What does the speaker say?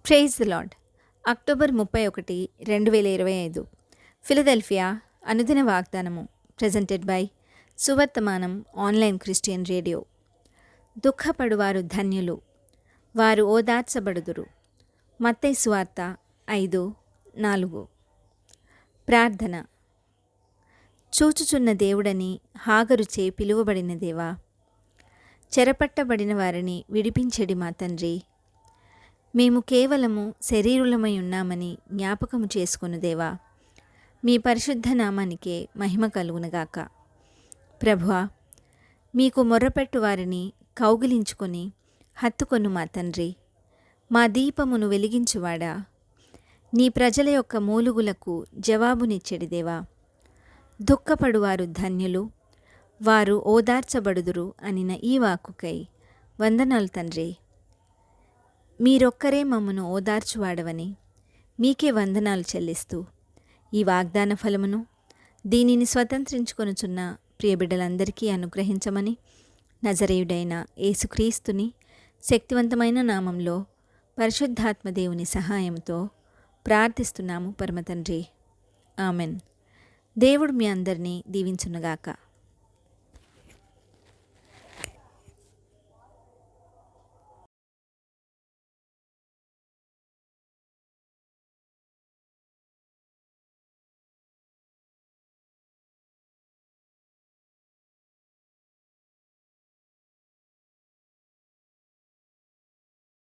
Praise the Lord. October 31, 2025. Philadelphia అనుదిన వాగ్దానము. Presented by Suvarthamanam online Christian radio. దుఃఖపడువారు ధన్యులు, వారు ఓదార్చబడుదురు. మత్తయి సువార్త 5:4. ప్రార్థన. చూచుచున్న దేవుడని హాగరుచే పిలువబడిన దేవా, చెరపట్టబడిన వారిని విడిపించెడి మా తండ్రి. మేము కేవలము శరీరులమై ఉన్నామని జ్ఞాపకము చేసుకొను దేవా, మీ పరిశుద్ధ నామానికే మహిమ కలుగునగాక. ప్రభువా, మీకు మొర్రపెట్టు వారిని కౌగిలించుకొని హత్తుకొను మా తండ్రి. మా దీపమును వెలిగించువాడా, నీ ప్రజల యొక్క మూలుగులకు జవాబునిచ్చెడి దేవా. దుఃఖపడువారు ధన్యులు, వారు ఓదార్చబడుదురు అనిన ఈ వాక్కుకై వందనాలు తండ్రి. మీరొక్కరే మమ్మను ఓదార్చువాడవని మీకే వందనాలు చెల్లిస్తూ ఈ వాగ్దాన ఫలమును, దీనిని స్వతంత్రించుకొనుచున్న ప్రియబిడ్డలందరికీ అనుగ్రహించమని నజరేయుడైన యేసుక్రీస్తుని శక్తివంతమైన నామంలో పరిశుద్ధాత్మదేవుని సహాయంతో ప్రార్థిస్తున్నాము పరమతండ్రి. ఆమెన్. దేవుడు మీ అందరినీ దీవించునుగాక.